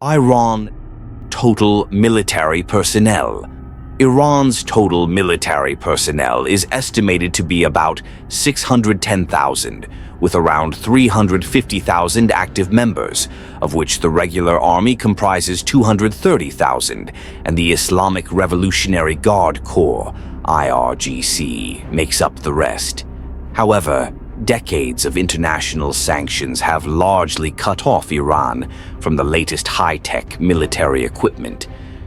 Iran total military personnel. Iran's total military personnel is estimated to be about 610,000, with around 350,000 active members, of which the regular army comprises 230,000, and the Islamic Revolutionary Guard Corps, IRGC, makes up the rest. However, decades of international sanctions have largely cut off Iran from the latest high-tech military equipment.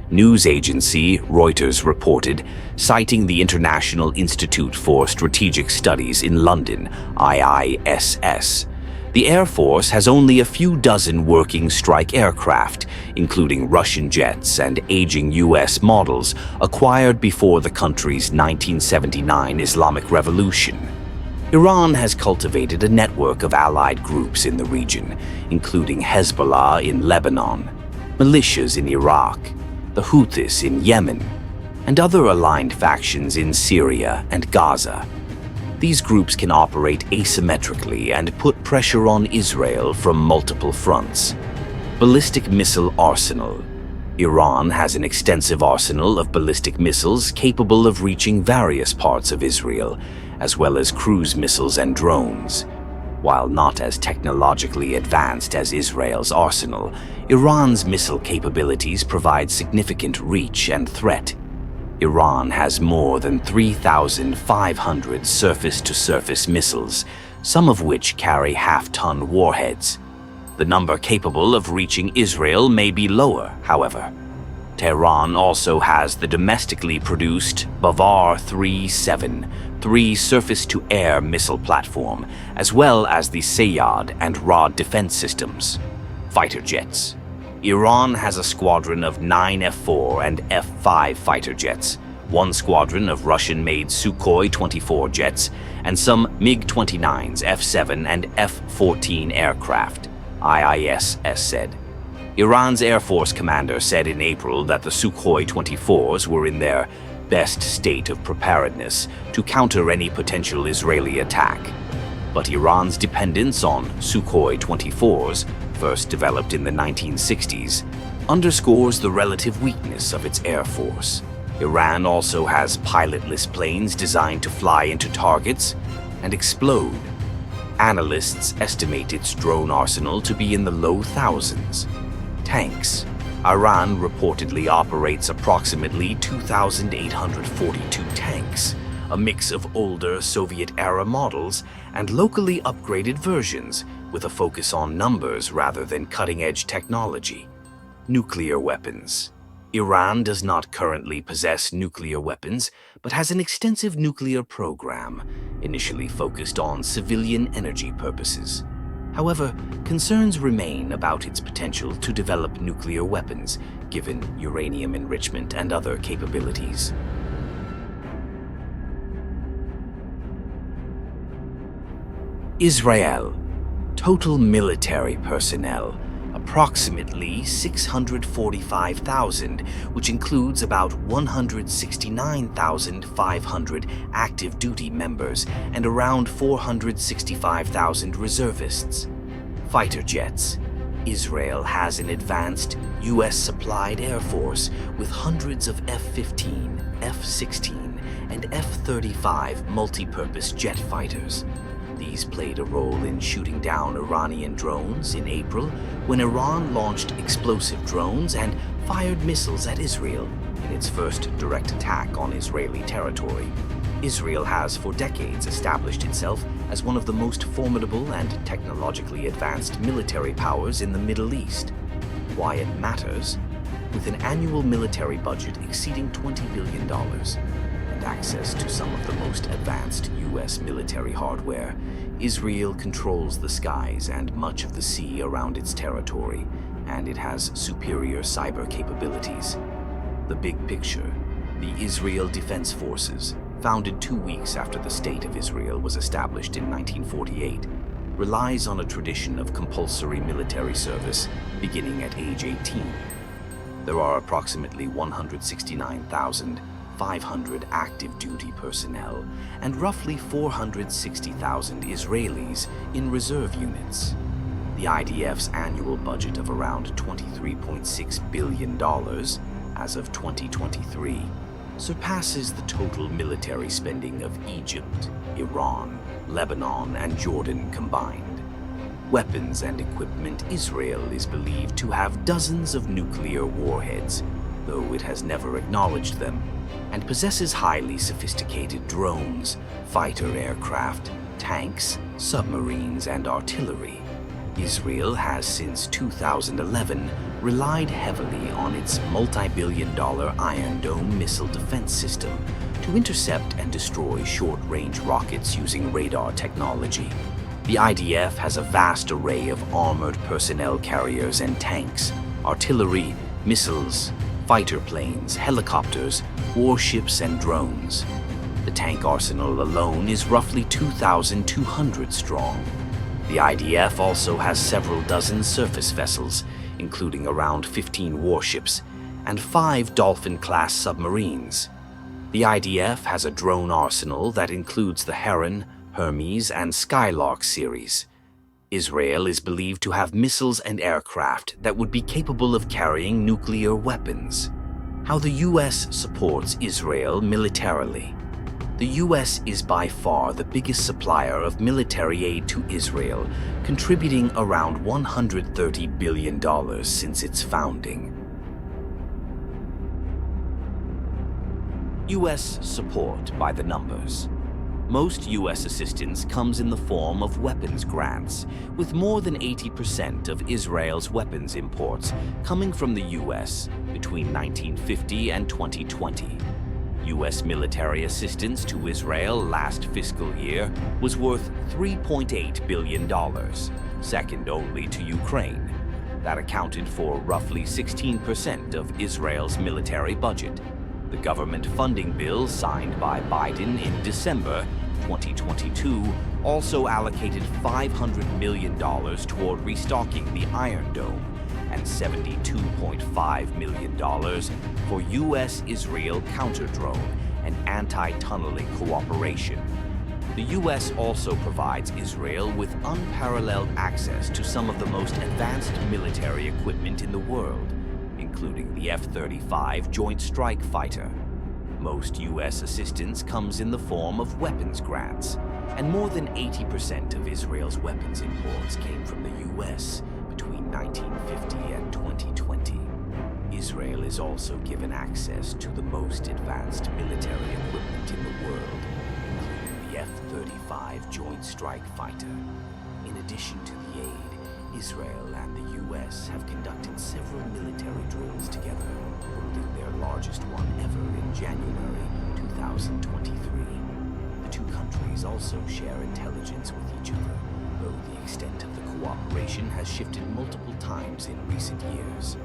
News agency Reuters reported, citing the International Institute for Strategic Studies in London, IISS. The Air Force has only a few dozen working strike aircraft, including Russian jets and aging U.S. models acquired before the country's 1979 Islamic Revolution. Iran has cultivated a network of allied groups in the region, including Hezbollah in Lebanon, militias in Iraq, the Houthis in Yemen, and other aligned factions in Syria and Gaza. These groups can operate asymmetrically and put pressure on Israel from multiple fronts. Ballistic missile arsenal. Iran has an extensive arsenal of ballistic missiles capable of reaching various parts of Israel, as well as cruise missiles and drones. While not as technologically advanced as Israel's arsenal, Iran's missile capabilities provide significant reach and threat. Iran has more than 3,500 surface-to-surface missiles, some of which carry half-ton warheads. The number capable of reaching Israel may be lower, however. Tehran also has the domestically produced Bavar 3 surface-to-air missile platform, as well as the Sayyad and Rad defense systems. Fighter jets. Iran has a squadron of 9 F-4 and F-5 fighter jets, one squadron of Russian-made Sukhoi 24 jets, and some MiG-29s, F-7 and F-14 aircraft, IISS said. Iran's Air Force commander said in April that the Sukhoi 24s were in their best state of preparedness to counter any potential Israeli attack. But Iran's dependence on Sukhoi 24s, first developed in the 1960s, underscores the relative weakness of its air force. Iran also has pilotless planes designed to fly into targets and explode. Analysts estimate its drone arsenal to be in the low thousands. Tanks. Iran reportedly operates approximately 2,842 tanks, a mix of older Soviet-era models and locally upgraded versions, with a focus on numbers rather than cutting-edge technology. Nuclear weapons. Iran does not currently possess nuclear weapons, but has an extensive nuclear program, initially focused on civilian energy purposes. However, concerns remain about its potential to develop nuclear weapons, given uranium enrichment and other capabilities. Israel. Total military personnel. Approximately 645,000, which includes about 169,500 active duty members and around 465,000 reservists. Fighter jets. Israel has an advanced U.S.-supplied air force with hundreds of F-15, F-16, and F-35 multi-purpose jet fighters. These played a role in shooting down Iranian drones in April, when Iran launched explosive drones and fired missiles at Israel in its first direct attack on Israeli territory. Israel has for decades established itself as one of the most formidable and technologically advanced military powers in the Middle East. Why it matters? With an annual military budget exceeding $20 billion and access to some of the most advanced U.S. military hardware, Israel controls the skies and much of the sea around its territory, and it has superior cyber capabilities. The big picture: the Israel Defense Forces, founded 2 weeks after the State of Israel was established in 1948, relies on a tradition of compulsory military service beginning at age 18. There are approximately 169,500 active duty personnel and roughly 460,000 Israelis in reserve units. The IDF's annual budget of around $23.6 billion as of 2023 surpasses the total military spending of Egypt, Iran, Lebanon, and Jordan combined. Weapons and equipment. Israel is believed to have dozens of nuclear warheads, though it has never acknowledged them, and possesses highly sophisticated drones, fighter aircraft, tanks, submarines, and artillery. Israel has since 2011 relied heavily on its multi-billion-dollar Iron Dome missile defense system to intercept and destroy short-range rockets using radar technology. The IDF has a vast array of armored personnel carriers and tanks, artillery, missiles, fighter planes, helicopters, warships, and drones. The tank arsenal alone is roughly 2,200 strong. The IDF also has several dozen surface vessels, including around 15 warships, and 5 Dolphin-class submarines. The IDF has a drone arsenal that includes the Heron, Hermes, and Skylark series. Israel is believed to have missiles and aircraft that would be capable of carrying nuclear weapons. How the U.S. supports Israel militarily. The U.S. is by far the biggest supplier of military aid to Israel, contributing around $130 billion since its founding. U.S. support by the numbers. Most U.S. assistance comes in the form of weapons grants, with more than 80% of Israel's weapons imports coming from the U.S. between 1950 and 2020. U.S. military assistance to Israel last fiscal year was worth $3.8 billion, second only to Ukraine. That accounted for roughly 16% of Israel's military budget. The government funding bill signed by Biden in December 2022 also allocated $500 million toward restocking the Iron Dome and $72.5 million for U.S.-Israel counter-drone and anti-tunneling cooperation. The U.S. also provides Israel with unparalleled access to some of the most advanced military equipment in the world, including the F-35 Joint Strike Fighter. Most U.S. assistance comes in the form of weapons grants, and more than 80% of Israel's weapons imports came from the U.S. between 1950 and 2020. Israel is also given access to the most advanced military equipment in the world, including the F-35 Joint Strike Fighter. In addition to the aid, Israel and the U.S. have conducted several military drills together, holding their largest one ever in January 2023. The two countries also share intelligence with each other, though the extent of the cooperation has shifted multiple times in recent years.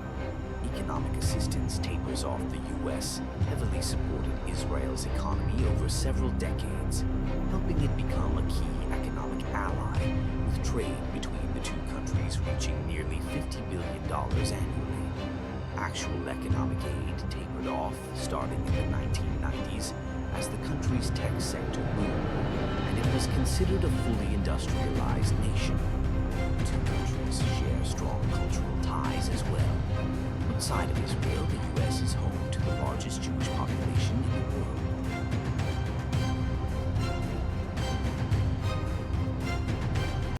Economic assistance tapers off. The U.S. heavily supported Israel's economy over several decades, helping it become a key economic ally, with trade between the two countries reaching nearly $50 billion annually. Actual economic aid tapered off starting in the 1990s as the country's tech sector boomed, and it was considered a fully industrialized nation.